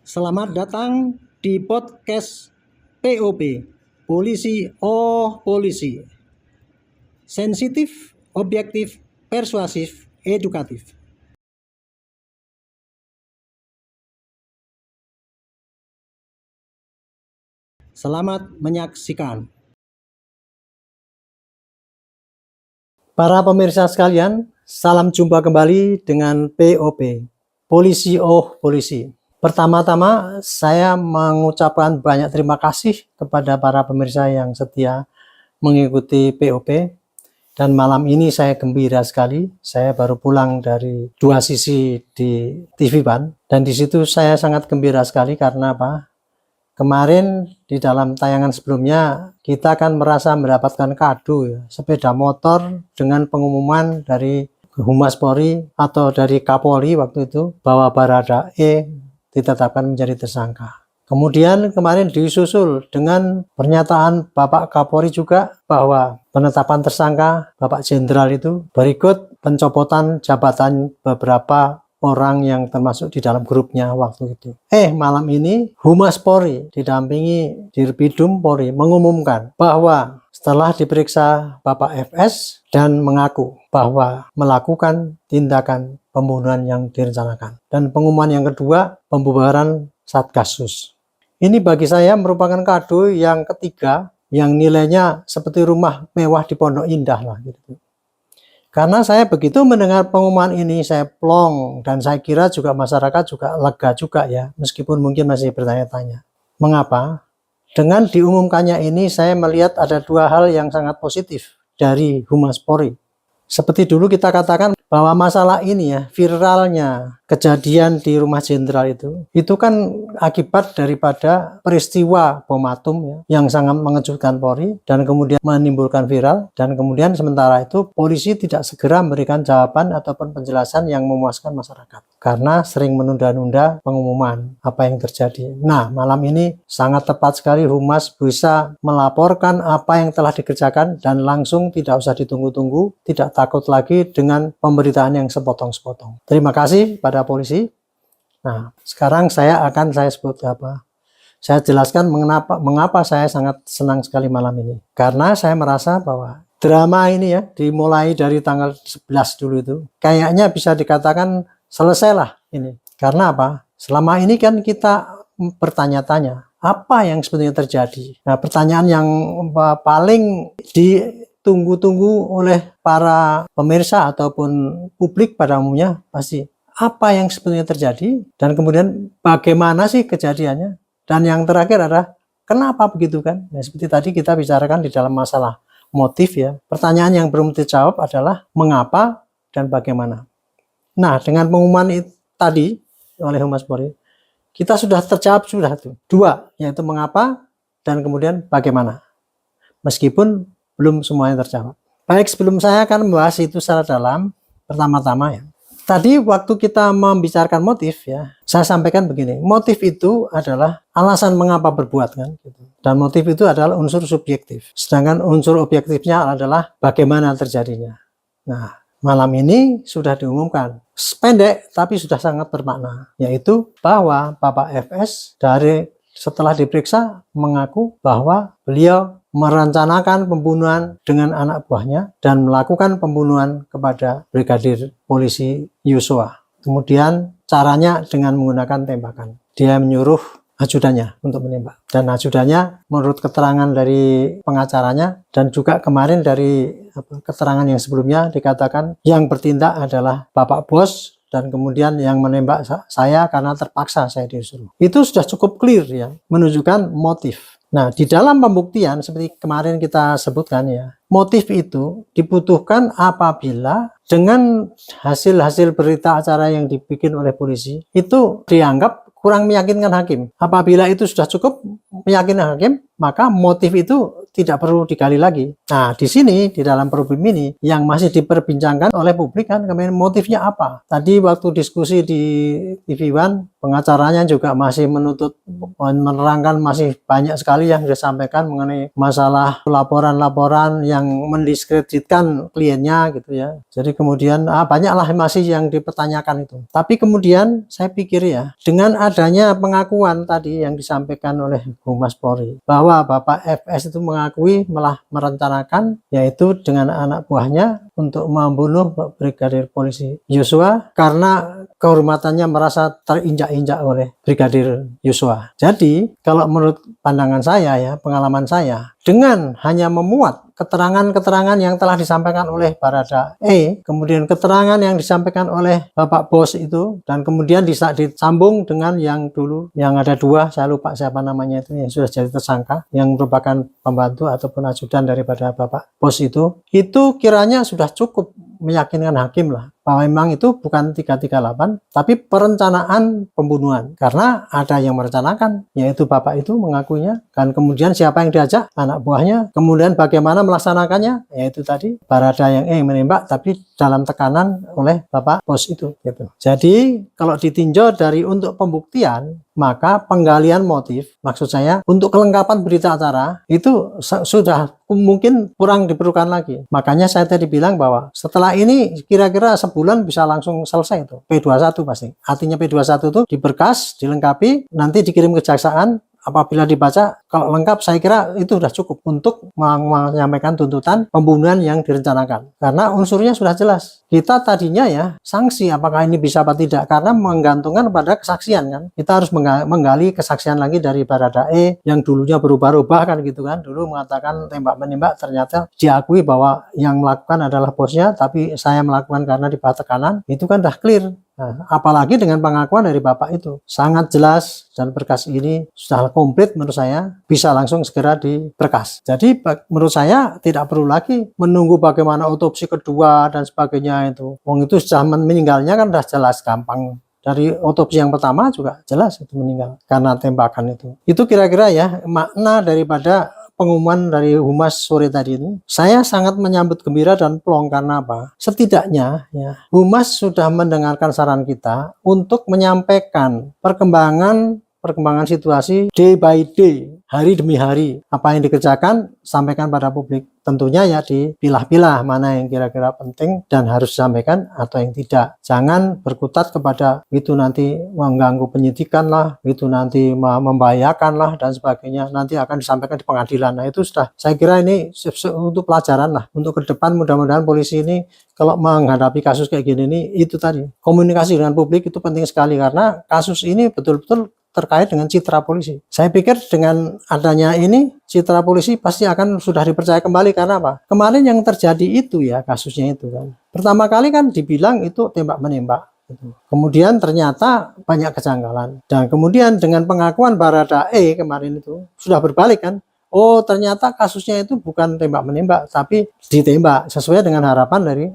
Selamat datang di podcast POP, Polisi Oh Polisi. Sensitif, objektif, persuasif, edukatif. Selamat menyaksikan. Para pemirsa sekalian, salam jumpa kembali dengan POP, Polisi Oh Polisi. Pertama-tama, saya mengucapkan banyak terima kasih kepada para pemirsa yang setia mengikuti POP. Dan malam ini saya gembira sekali. Saya baru pulang dari dua sisi di TV Ban. Dan di situ saya sangat gembira sekali karena apa? Kemarin di dalam tayangan sebelumnya kita akan merasa mendapatkan kado ya, sepeda motor dengan pengumuman dari Humas Polri atau dari Kapolri waktu itu bahwa Baradae ditetapkan menjadi tersangka. Kemudian kemarin disusul dengan pernyataan Bapak Kapolri juga bahwa penetapan tersangka Bapak Jenderal itu berikut pencopotan jabatan beberapa orang yang termasuk di dalam grupnya waktu itu. Malam ini Humas Polri didampingi Dirbidum Polri mengumumkan bahwa setelah diperiksa Bapak FS dan mengaku bahwa melakukan tindakan pembunuhan yang direncanakan. Dan pengumuman yang kedua, pembubaran Satgasus. Ini bagi saya merupakan kado yang ketiga yang nilainya seperti rumah mewah di Pondok Indah lah gitu. Karena saya begitu mendengar pengumuman ini saya plong dan saya kira juga masyarakat juga lega juga ya, meskipun mungkin masih bertanya-tanya. Mengapa? Dengan diumumkannya ini saya melihat ada dua hal yang sangat positif dari Humas Polri. Seperti dulu kita katakan bahwa masalah ini ya, viralnya kejadian di rumah jenderal itu kan akibat daripada peristiwa bom atom ya, yang sangat mengejutkan Polri dan kemudian menimbulkan viral, dan kemudian sementara itu polisi tidak segera memberikan jawaban ataupun penjelasan yang memuaskan masyarakat karena sering menunda-nunda pengumuman apa yang terjadi. Nah, malam ini sangat tepat sekali Humas bisa melaporkan apa yang telah dikerjakan dan langsung tidak usah ditunggu-tunggu, tidak takut lagi dengan pemberitaan yang sepotong-sepotong. Terima kasih pada polisi. Nah, sekarang saya sebut saya jelaskan mengapa saya sangat senang sekali malam ini. Karena saya merasa bahwa drama ini ya, dimulai dari tanggal 11 dulu itu, kayaknya bisa dikatakan selesailah ini. Karena apa? Selama ini kan kita bertanya-tanya, apa yang sebenarnya terjadi? Nah, pertanyaan yang paling ditunggu-tunggu oleh para pemirsa ataupun publik pada umumnya pasti apa yang sebenarnya terjadi dan kemudian bagaimana sih kejadiannya, dan yang terakhir adalah kenapa begitu kan. Nah, seperti tadi kita bicarakan di dalam masalah motif ya, pertanyaan yang belum dijawab adalah mengapa dan bagaimana. Nah, dengan pengumuman tadi oleh Humas Polri kita sudah terjawab sudah tuh dua, yaitu mengapa dan kemudian bagaimana, meskipun belum semuanya terjawab. Baik, sebelum saya akan membahas itu secara dalam, pertama-tama ya, tadi waktu kita membicarakan motif ya, saya sampaikan begini, motif itu adalah alasan mengapa berbuat kan, dan motif itu adalah unsur subjektif, sedangkan unsur objektifnya adalah bagaimana terjadinya. Nah, malam ini sudah diumumkan, pendek tapi sudah sangat bermakna, yaitu bahwa Bapak FS setelah diperiksa mengaku bahwa beliau merencanakan pembunuhan dengan anak buahnya dan melakukan pembunuhan kepada Brigadir Polisi Yosua. Kemudian caranya dengan menggunakan tembakan. Dia menyuruh ajudannya untuk menembak. Dan ajudannya menurut keterangan dari pengacaranya dan juga kemarin dari keterangan yang sebelumnya dikatakan yang bertindak adalah Bapak Bos dan kemudian yang menembak saya karena terpaksa saya disuruh. Itu sudah cukup clear ya, menunjukkan motif. Nah, di dalam pembuktian seperti kemarin kita sebutkan ya, motif itu dibutuhkan apabila dengan hasil-hasil berita acara yang dibikin oleh polisi itu dianggap kurang meyakinkan hakim. Apabila itu sudah cukup meyakinkan hakim, maka motif itu tidak perlu digali lagi. Nah, di sini di dalam problem ini yang masih diperbincangkan oleh publik kan kemudian motifnya apa? Tadi waktu diskusi di TV One, pengacaranya juga masih menuntut, menerangkan masih banyak sekali yang disampaikan mengenai masalah laporan-laporan yang mendiskreditkan kliennya gitu ya. Jadi kemudian banyaklah masih yang dipertanyakan itu. Tapi kemudian saya pikir ya, dengan adanya pengakuan tadi yang disampaikan oleh Humas Polri bahwa Bapak FS itu mengakui malah merencanakan yaitu dengan anak buahnya untuk membunuh Brigadir Polisi Yosua karena kehormatannya merasa terinjak-injak oleh Brigadir Yosua. Jadi kalau menurut pandangan saya ya, pengalaman saya, dengan hanya memuat keterangan-keterangan yang telah disampaikan oleh Barada E, kemudian keterangan yang disampaikan oleh Bapak Bos itu, dan kemudian disambung dengan yang dulu, yang ada dua, saya lupa siapa namanya itu, yang sudah jadi tersangka, yang merupakan pembantu ataupun ajudan daripada Bapak Bos itu kiranya sudah cukup meyakinkan hakim lah bahwa memang itu bukan 338 tapi perencanaan pembunuhan, karena ada yang merencanakan yaitu bapak itu mengakuinya, dan kemudian siapa yang diajak, anak buahnya, kemudian bagaimana melaksanakannya, yaitu tadi Barada yang menembak tapi dalam tekanan oleh Bapak Bos itu gitu. Jadi kalau ditinjau dari untuk pembuktian, maka penggalian motif, maksud saya untuk kelengkapan berita acara itu sudah mungkin kurang diperlukan lagi. Makanya saya tadi bilang bahwa setelah ini kira-kira sebulan bisa langsung selesai itu P21 pasti. Artinya P21 itu diberkas, dilengkapi, nanti dikirim ke kejaksaan. Apabila dibaca, kalau lengkap saya kira itu sudah cukup untuk menyampaikan tuntutan pembunuhan yang direncanakan. Karena unsurnya sudah jelas. Kita tadinya ya, sanksi apakah ini bisa apa tidak, karena menggantungkan pada kesaksian kan. Kita harus menggali kesaksian lagi dari Barada E yang dulunya berubah-ubah kan gitu kan. Dulu mengatakan tembak-menembak, ternyata diakui bahwa yang melakukan adalah bosnya, tapi saya melakukan karena di bawah tekanan. Itu kan udah clear. Nah, apalagi dengan pengakuan dari Bapak itu sangat jelas, dan berkas ini sudah komplit menurut saya, bisa langsung segera diberkas. Jadi menurut saya tidak perlu lagi menunggu bagaimana otopsi kedua dan sebagainya itu. Wong itu sudah meninggalnya kan sudah jelas, gampang. Dari otopsi yang pertama juga jelas itu meninggal karena tembakan itu. Itu kira-kira ya makna daripada pengumuman dari Humas sore tadi ini. Saya sangat menyambut gembira dan plong karena apa? Setidaknya ya, Humas sudah mendengarkan saran kita untuk menyampaikan perkembangan situasi day by day, hari demi hari. Apa yang dikerjakan sampaikan pada publik. Tentunya ya dipilah-pilah mana yang kira-kira penting dan harus disampaikan atau yang tidak. Jangan berkutat kepada itu nanti mengganggu penyidikan lah, itu nanti membahayakan lah dan sebagainya. Nanti akan disampaikan di pengadilan. Nah itu sudah, saya kira ini untuk pelajaran lah. Untuk ke depan mudah-mudahan polisi ini kalau menghadapi kasus kayak gini ini, itu tadi komunikasi dengan publik itu penting sekali, karena kasus ini betul-betul terkait dengan citra polisi. Saya pikir dengan adanya ini, citra polisi pasti akan sudah dipercaya kembali. Karena apa? Kemarin yang terjadi itu ya, kasusnya itu kan. Pertama kali kan dibilang itu tembak-menembak. Kemudian ternyata banyak kejanggalan. Dan kemudian dengan pengakuan Barada E kemarin itu, sudah berbalik kan. Oh ternyata kasusnya itu bukan tembak-menembak, tapi ditembak sesuai dengan harapan dari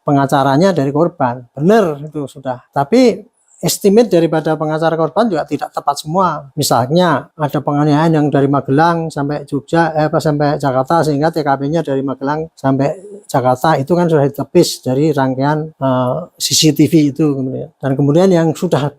pengacaranya dari korban. Benar itu sudah. Tapi estimate daripada pengacara korban juga tidak tepat semua. Misalnya ada penganiayaan yang dari Magelang sampai sampai Jakarta, sehingga TKP-nya dari Magelang sampai Jakarta itu kan sudah ditepis dari rangkaian CCTV itu kemudian. Dan kemudian yang sudah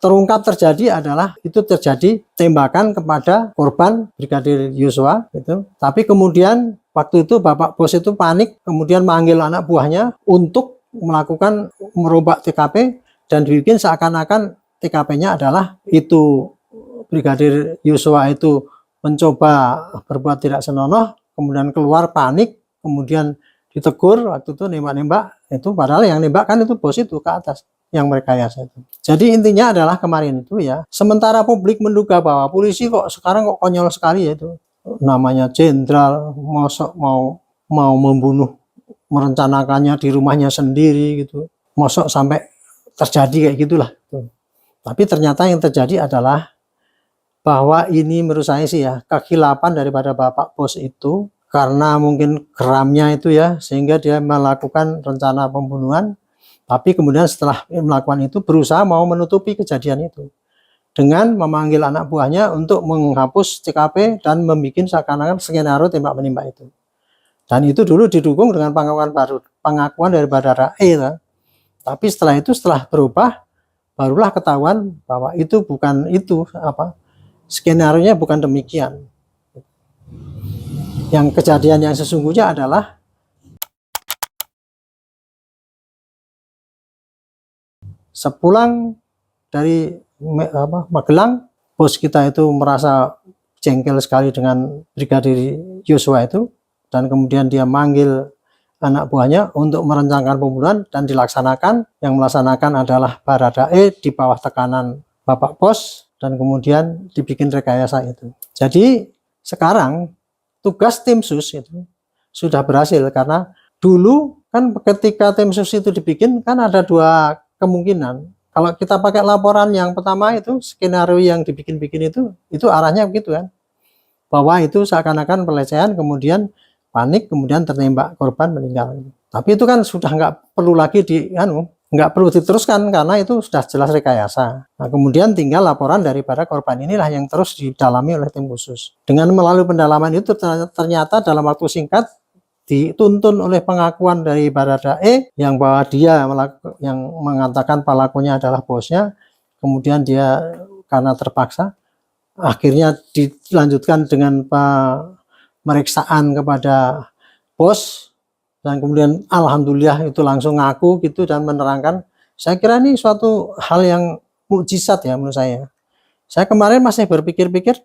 terungkap terjadi adalah itu terjadi tembakan kepada korban Brigadir Yosua itu. Tapi kemudian waktu itu Bapak Bos itu panik, kemudian manggil anak buahnya untuk melakukan merombak TKP dan dibikin seakan-akan TKP-nya adalah itu Brigadir Yosua itu mencoba berbuat tidak senonoh, kemudian keluar panik, kemudian ditegur waktu itu nembak-nembak itu, padahal yang nembak kan itu bos itu ke atas yang merekayasa itu. Jadi intinya adalah kemarin itu ya, sementara publik menduga bahwa polisi kok sekarang kok konyol sekali ya, itu namanya jenderal mau membunuh, merencanakannya di rumahnya sendiri gitu, mosok sampai terjadi kayak gitulah. Tapi ternyata yang terjadi adalah bahwa ini menurut saya sih ya, kekhilapan daripada Bapak Bos itu, karena mungkin geramnya itu ya, sehingga dia melakukan rencana pembunuhan. Tapi kemudian setelah melakukan itu berusaha mau menutupi kejadian itu. dengan memanggil anak buahnya untuk menghapus TKP dan membuat seakan-akan skenario tembak menembak itu. Dan itu dulu didukung dengan pengakuan dari Barada E. Tapi setelah itu, setelah berubah, barulah ketahuan bahwa itu bukan itu, skenario-nya bukan demikian. Yang kejadian yang sesungguhnya adalah sepulang dari Magelang, bos kita itu merasa jengkel sekali dengan Brigadir Yosua itu, dan kemudian dia manggil anak buahnya untuk merencanakan pembunuhan dan dilaksanakan. Yang melaksanakan adalah Barada E di bawah tekanan Bapak Bos, dan kemudian dibikin rekayasa itu. Jadi sekarang tugas tim sus itu sudah berhasil, karena dulu kan ketika tim sus itu dibikin kan ada dua kemungkinan. Kalau kita pakai laporan yang pertama itu, skenario yang dibikin-bikin itu arahnya begitu kan, bahwa itu seakan-akan pelecehan, kemudian panik, kemudian tertembak, korban meninggal. Tapi itu kan sudah nggak perlu lagi nggak perlu diteruskan karena itu sudah jelas rekayasa. Nah, kemudian tinggal laporan daripada korban inilah yang terus didalami oleh tim khusus. Dengan melalui pendalaman itu ternyata dalam waktu singkat dituntun oleh pengakuan dari Barada E yang bahwa dia yang mengatakan pelakunya adalah bosnya, kemudian dia karena terpaksa akhirnya dilanjutkan dengan pemeriksaan kepada bos, dan kemudian alhamdulillah itu langsung ngaku gitu dan menerangkan. Saya kira ini suatu hal yang mukjizat ya menurut saya. Saya kemarin masih berpikir-pikir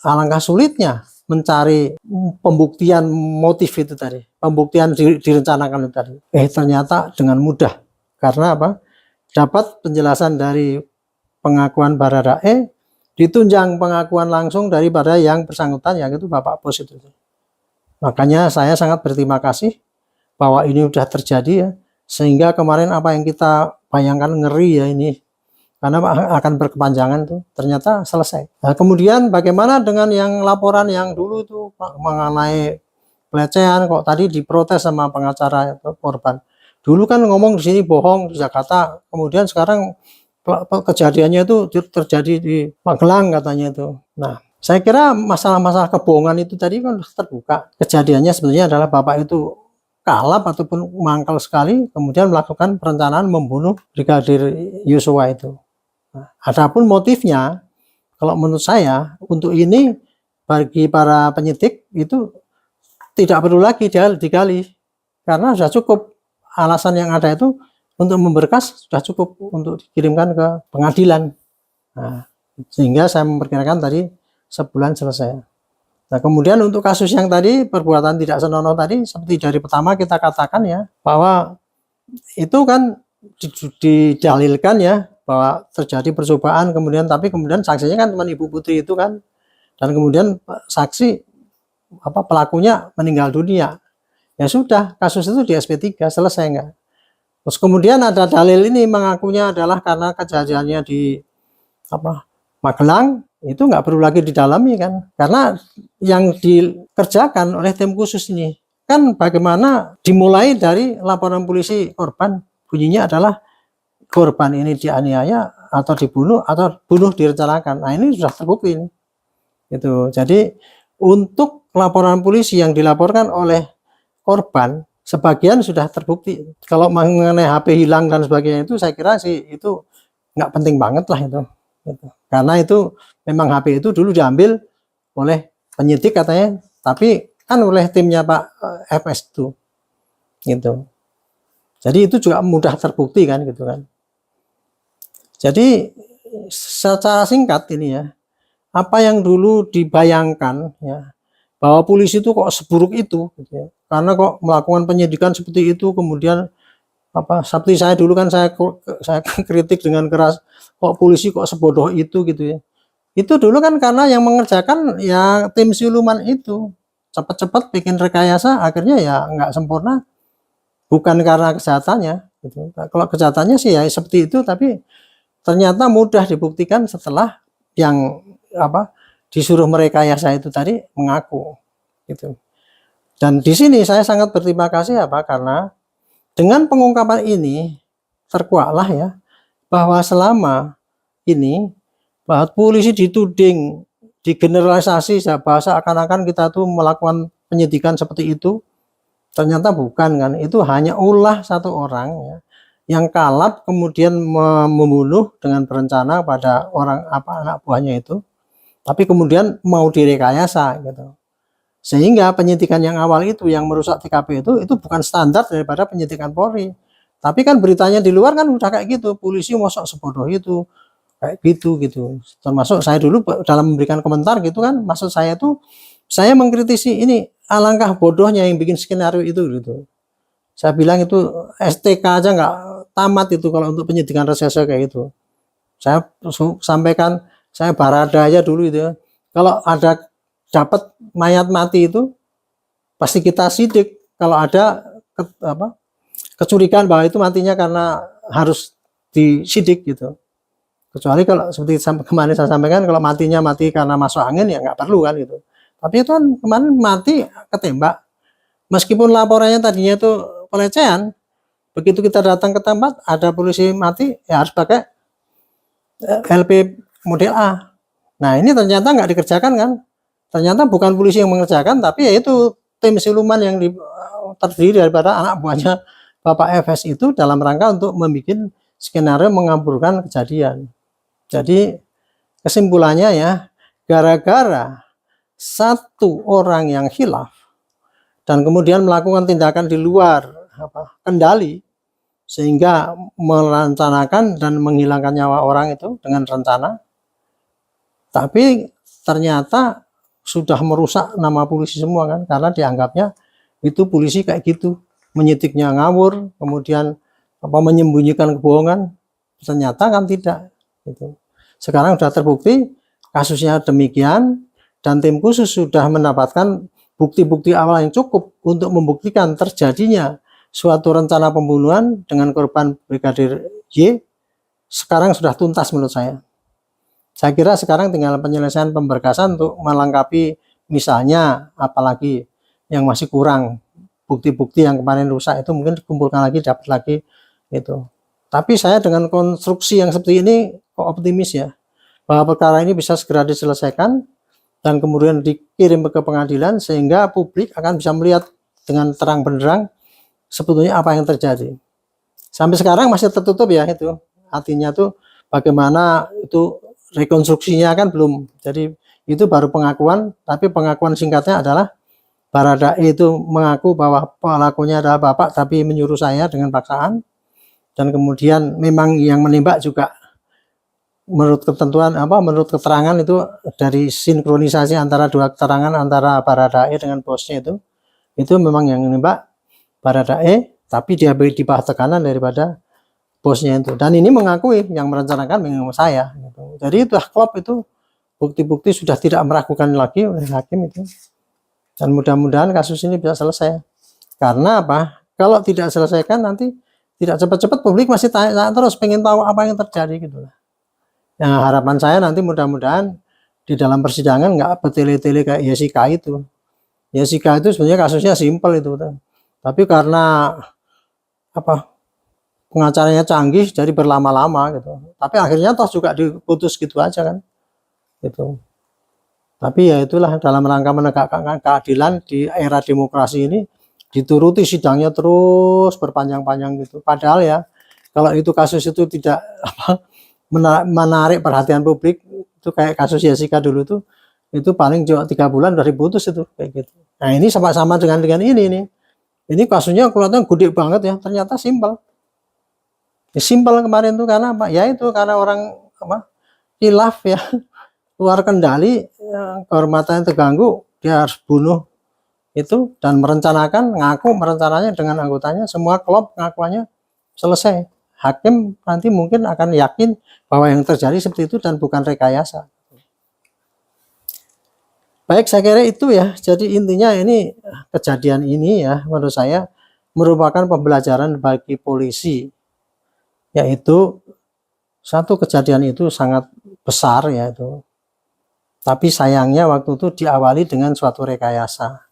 alangkah sulitnya mencari pembuktian motif itu tadi, pembuktian direncanakan itu tadi. Ternyata dengan mudah, karena apa? Dapat penjelasan dari pengakuan Barada E, ditunjang pengakuan langsung daripada yang bersangkutan, yang itu Bapak Bos itu. Makanya saya sangat berterima kasih bahwa ini sudah terjadi ya, sehingga kemarin apa yang kita bayangkan ngeri ya ini, karena akan berkepanjangan tuh, ternyata selesai. Nah, kemudian bagaimana dengan yang laporan yang dulu itu mengenai pelecehan, kok tadi diprotes sama pengacara korban. Dulu kan ngomong di sini bohong di Jakarta, kemudian sekarang kejadiannya itu terjadi di Magelang katanya itu. Nah, saya kira masalah-masalah kebohongan itu tadi kan terbuka. Kejadiannya sebenarnya adalah bapak itu kalap ataupun mangkal sekali, kemudian melakukan perencanaan membunuh Brigadir Yosua itu. Nah, adapun motifnya, kalau menurut saya untuk ini bagi para penyidik itu tidak perlu lagi digali, karena sudah cukup alasan yang ada itu untuk memberkas, sudah cukup untuk dikirimkan ke pengadilan. Nah, sehingga saya memperkirakan tadi sebulan selesai. Nah, kemudian untuk kasus yang tadi perbuatan tidak senonoh tadi, seperti dari pertama kita katakan ya, bahwa itu kan didalilkan ya bahwa terjadi percobaan, kemudian saksinya kan teman Ibu Putri itu kan, dan kemudian saksi pelakunya meninggal dunia. Ya sudah, kasus itu di SP3 selesai enggak. Terus kemudian ada dalil ini mengakunya adalah karena kejadiannya di Magelang, itu nggak perlu lagi didalami kan, karena yang dikerjakan oleh tim khusus ini kan bagaimana dimulai dari laporan polisi korban, bunyinya adalah korban ini dianiaya atau dibunuh atau bunuh direncanakan. Nah, ini sudah terbukti ini. Itu. Jadi untuk laporan polisi yang dilaporkan oleh korban sebagian sudah terbukti. Kalau mengenai HP hilang dan sebagainya itu saya kira sih itu nggak penting banget lah itu. Gitu. Karena itu memang HP itu dulu diambil oleh penyidik katanya, tapi kan oleh timnya Pak FS itu. Gitu. Jadi itu juga mudah terbukti kan gitu kan. Jadi secara singkat ini ya, apa yang dulu dibayangkan ya, bahwa polisi itu kok seburuk itu gitu ya. Karena kok melakukan penyidikan seperti itu, kemudian seperti saya dulu kan saya kritik dengan keras, kok polisi kok sebodoh itu gitu ya. Itu dulu kan karena yang mengerjakan ya tim siluman itu cepat-cepat bikin rekayasa, akhirnya ya nggak sempurna, bukan karena kejahatannya gitu. Kalau kejahatannya sih ya seperti itu, tapi ternyata mudah dibuktikan setelah yang disuruh merekayasa itu tadi mengaku gitu. Dan di sini saya sangat berterima kasih karena dengan pengungkapan ini terkuaklah ya bahwa selama ini bahwa polisi dituding, digeneralisasi bahasa akan-akan kita tuh melakukan penyidikan seperti itu. Ternyata bukan kan, itu hanya ulah satu orang ya, yang kalap kemudian membunuh dengan berencana pada anak buahnya itu, tapi kemudian mau direkayasa gitu. Sehingga penyidikan yang awal itu yang merusak TKP itu bukan standar daripada penyidikan Polri. Tapi kan beritanya di luar kan udah kayak gitu, polisi mosok sebodoh itu, kayak gitu. Termasuk saya dulu dalam memberikan komentar gitu kan, maksud saya tuh saya mengkritisi ini alangkah bodohnya yang bikin skenario itu gitu. Saya bilang itu STK aja nggak tamat itu kalau untuk penyidikan reserse kayak gitu. Saya sampaikan, saya Barada aja dulu itu. Kalau ada dapat mayat mati itu pasti kita sidik. Kalau ada kecurigaan bahwa itu matinya karena harus disidik gitu. Kecuali kalau seperti kemarin saya sampaikan, kalau matinya mati karena masuk angin ya nggak perlu kan gitu. Tapi itu kan kemarin mati ketembak. Meskipun laporannya tadinya itu pelecehan, begitu kita datang ke tempat ada polisi mati, ya harus pakai LP model A. Nah ini ternyata nggak dikerjakan kan. Ternyata bukan polisi yang mengerjakan, tapi yaitu tim siluman yang terdiri daripada anak buahnya Bapak FS itu dalam rangka untuk membuat skenario mengaburkan kejadian. Jadi kesimpulannya ya, gara-gara satu orang yang khilaf dan kemudian melakukan tindakan di luar kendali sehingga merencanakan dan menghilangkan nyawa orang itu dengan rencana, tapi ternyata sudah merusak nama polisi semua kan, karena dianggapnya itu polisi kayak gitu, menyidiknya ngawur, kemudian menyembunyikan kebohongan. Ternyata kan tidak gitu. Sekarang sudah terbukti kasusnya demikian, dan tim khusus sudah mendapatkan bukti-bukti awal yang cukup untuk membuktikan terjadinya suatu rencana pembunuhan dengan korban Brigadir Y. Sekarang sudah tuntas menurut saya. Saya kira sekarang tinggal penyelesaian pemberkasan untuk melengkapi, misalnya apalagi yang masih kurang, bukti-bukti yang kemarin rusak itu mungkin dikumpulkan lagi, dapat lagi itu. Tapi saya dengan konstruksi yang seperti ini kok optimis ya, bahwa perkara ini bisa segera diselesaikan dan kemudian dikirim ke pengadilan sehingga publik akan bisa melihat dengan terang benderang sebetulnya apa yang terjadi. Sampai sekarang masih tertutup ya itu, artinya tuh bagaimana itu rekonstruksinya kan belum. Jadi itu baru pengakuan, tapi pengakuan singkatnya adalah Baradae itu mengaku bahwa pelakunya adalah bapak tapi menyuruh saya dengan paksaan, dan kemudian memang yang menembak juga menurut ketentuan menurut keterangan itu dari sinkronisasi antara dua keterangan antara Baradae dengan bosnya itu memang yang menembak Baradae, tapi dia di bawah tekanan daripada bosnya itu, dan ini mengakui yang merencanakan memang saya gitu. Jadi itu klop, itu bukti-bukti sudah tidak meragukan lagi oleh hakim itu, dan mudah-mudahan kasus ini bisa selesai. Karena apa, kalau tidak selesaikan nanti tidak cepat-cepat publik masih tanya terus, pengen tahu apa yang terjadi gitu lah. Nah, harapan saya nanti mudah-mudahan di dalam persidangan nggak bertele-tele kayak Jessica itu. Jessica itu sebenarnya kasusnya simpel itu, tapi karena pengacaranya canggih jadi berlama-lama gitu. Tapi akhirnya toh juga diputus gitu aja kan. Gitu. Tapi ya itulah dalam rangka menegakkan keadilan di era demokrasi ini, dituruti sidangnya terus berpanjang-panjang gitu. Padahal ya kalau itu kasus itu tidak menarik perhatian publik, itu kayak kasus Jessica dulu tuh, itu paling cuma 3 bulan udah diputus itu kayak gitu. Nah ini sama-sama dengan ini nih. Ini kasusnya kelihatan gede banget ya, ternyata simpel. Ya, simpel kemarin tuh karena apa? Ya itu karena orang khilaf ya, luar kendali, kehormatannya terganggu, dia harus bunuh itu dan merencanakan, ngaku merencananya dengan anggotanya, semua klop pengakuannya selesai. Hakim nanti mungkin akan yakin bahwa yang terjadi seperti itu dan bukan rekayasa. Baik, saya kira itu ya. Jadi intinya ini kejadian ini ya menurut saya merupakan pembelajaran bagi polisi, yaitu satu kejadian itu sangat besar ya itu. Tapi sayangnya waktu itu diawali dengan suatu rekayasa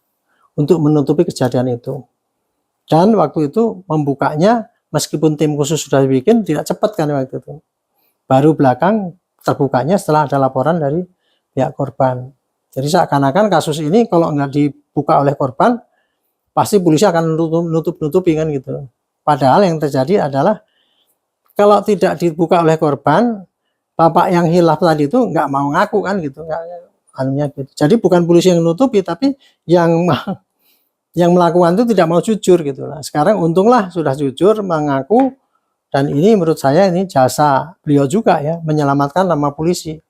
untuk menutupi kejadian itu. Dan waktu itu membukanya meskipun tim khusus sudah dibikin tidak cepat kan waktu itu. Baru belakang terbukanya setelah ada laporan dari pihak korban. Jadi seakan-akan kasus ini kalau nggak dibuka oleh korban, pasti polisi akan nutup-nutupi kan gitu. Padahal yang terjadi adalah kalau tidak dibuka oleh korban, bapak yang hilaf tadi itu nggak mau ngaku kan gitu, anunya gitu. Jadi bukan polisi yang nutupi, tapi yang melakukan itu tidak mau jujur gitu lah. Sekarang untunglah sudah jujur mengaku, dan ini menurut saya ini jasa beliau juga ya, menyelamatkan nama polisi.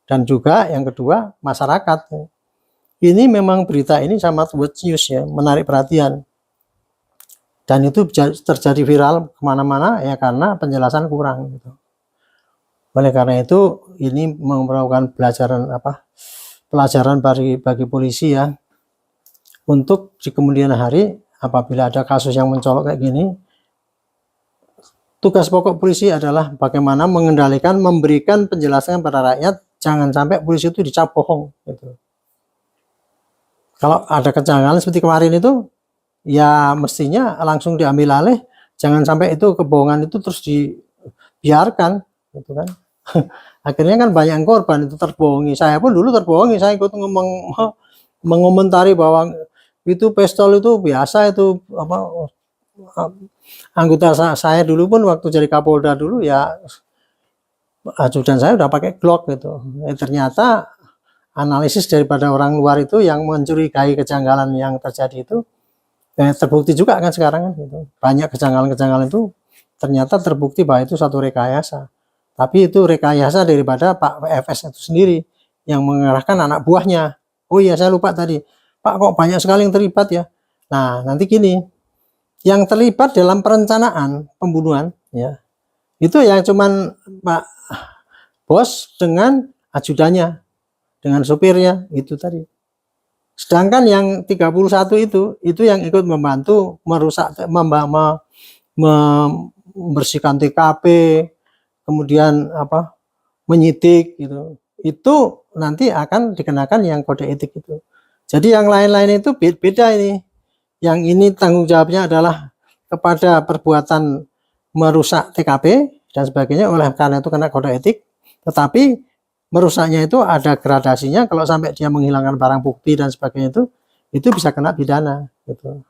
Dan juga yang kedua masyarakat. Ini memang berita ini sangat world news ya, menarik perhatian. Dan itu terjadi viral kemana-mana ya karena penjelasan kurang gitu. Oleh karena itu ini merupakan pelajaran bagi polisi ya, untuk di kemudian hari apabila ada kasus yang mencolok kayak gini, tugas pokok polisi adalah bagaimana mengendalikan, memberikan penjelasan pada rakyat, jangan sampai polisi itu dicap bohong gitu. Kalau ada kejanggalan seperti kemarin itu, ya mestinya langsung diambil alih, jangan sampai itu kebohongan itu terus dibiarkan gitu kan. Akhirnya kan banyak korban itu terbohongi. Saya pun dulu terbohongi, saya ikut mengomentari bahwa itu pistol itu biasa, itu anggota saya dulu pun waktu jadi Kapolda dulu ya, ajudan saya udah pakai Glock gitu. Ternyata analisis daripada orang luar itu yang mencurigai kejanggalan yang terjadi itu terbukti juga kan sekarang kan gitu. Banyak kejanggalan-kejanggalan itu ternyata terbukti bahwa itu satu rekayasa. Tapi itu rekayasa daripada Pak FS itu sendiri yang mengerahkan anak buahnya. Oh iya, saya lupa tadi, Pak kok banyak sekali yang terlibat ya. Nah nanti gini, yang terlibat dalam perencanaan pembunuhan ya, itu yang cuman Pak Bos dengan ajudannya, dengan sopirnya itu tadi. Sedangkan yang 31 itu yang ikut membantu merusak, membersihkan TKP, kemudian menyidik gitu. Itu nanti akan dikenakan yang kode etik itu. Jadi yang lain-lain itu beda ini. Yang ini tanggung jawabnya adalah kepada perbuatan merusak TKP dan sebagainya, oleh karena itu kena kode etik. Tetapi merusaknya itu ada gradasinya, kalau sampai dia menghilangkan barang bukti dan sebagainya itu bisa kena pidana gitu.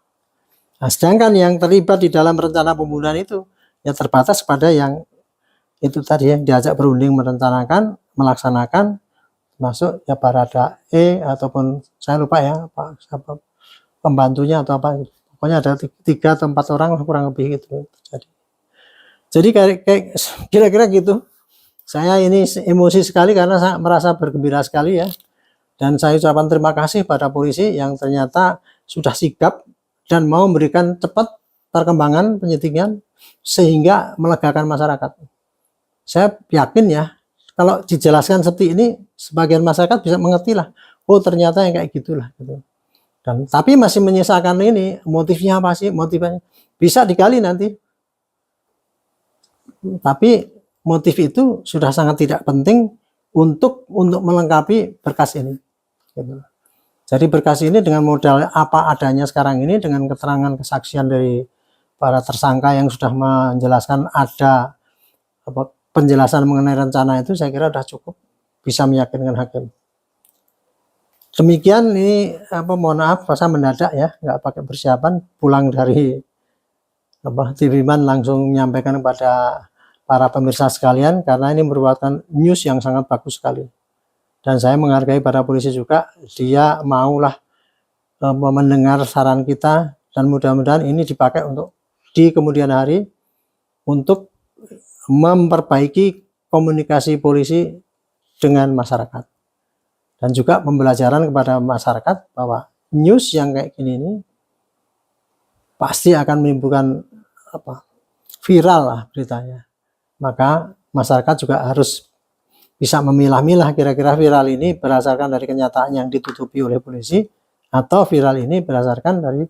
Nah, sedangkan yang terlibat di dalam rencana pembunuhan itu ya terbatas pada yang itu tadi yang diajak berunding merencanakan, melaksanakan, masuk ya Barada E ataupun saya lupa ya Pak siapa pembantunya atau apa, pokoknya ada 3 atau 4 orang kurang lebih gitu. Jadi kayak kira-kira gitu. Saya ini emosi sekali karena saya merasa bergembira sekali ya, dan saya ucapkan terima kasih pada polisi yang ternyata sudah sigap dan mau memberikan cepat perkembangan penyidikan sehingga melegakan masyarakat. Saya yakin ya, kalau dijelaskan seperti ini, sebagian masyarakat bisa mengerti lah, oh ternyata yang kayak gitulah gitu. Dan tapi masih menyisakan ini, motifnya apa sih, motifnya bisa digali nanti. Tapi motif itu sudah sangat tidak penting untuk melengkapi berkas ini gitu. Jadi berkas ini dengan modal apa adanya sekarang ini, dengan keterangan kesaksian dari para tersangka yang sudah menjelaskan ada penjelasan mengenai rencana itu, saya kira sudah cukup bisa meyakinkan hakim. Demikian ini mohon maaf saya mendadak ya, nggak pakai persiapan, pulang dari TV-man langsung menyampaikan kepada para pemirsa sekalian karena ini merupakan news yang sangat bagus sekali. Dan saya menghargai para polisi juga, dia maulah mendengar saran kita, dan mudah-mudahan ini dipakai untuk di kemudian hari untuk memperbaiki komunikasi polisi dengan masyarakat, dan juga pembelajaran kepada masyarakat bahwa news yang kayak gini ini pasti akan menimbulkan viral lah beritanya. Maka masyarakat juga harus bisa memilah-milah kira-kira viral ini berdasarkan dari kenyataan yang ditutupi oleh polisi, atau viral ini berdasarkan dari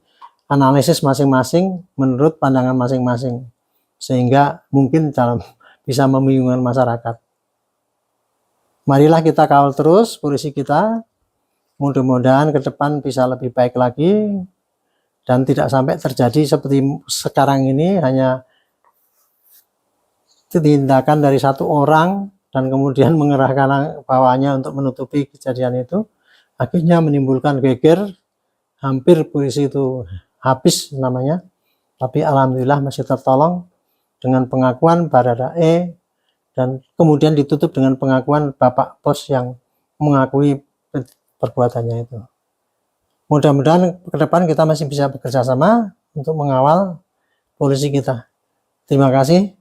analisis masing-masing menurut pandangan masing-masing, sehingga mungkin bisa membingungkan masyarakat. Marilah kita kawal terus polisi kita, mudah-mudahan ke depan bisa lebih baik lagi dan tidak sampai terjadi seperti sekarang ini, hanya tindakan dari satu orang dan kemudian mengerahkan bawahannya untuk menutupi kejadian itu, akhirnya menimbulkan geger, hampir polisi itu habis namanya, tapi alhamdulillah masih tertolong dengan pengakuan Baradae, dan kemudian ditutup dengan pengakuan Bapak Pos yang mengakui perbuatannya itu. Mudah-mudahan ke depan kita masih bisa bekerja sama untuk mengawal polisi kita. Terima kasih.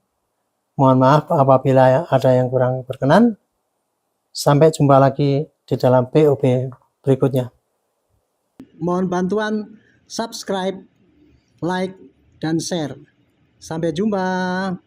Mohon maaf apabila ada yang kurang berkenan. Sampai jumpa lagi di dalam POB berikutnya. Mohon bantuan subscribe, like, dan share. Sampai jumpa.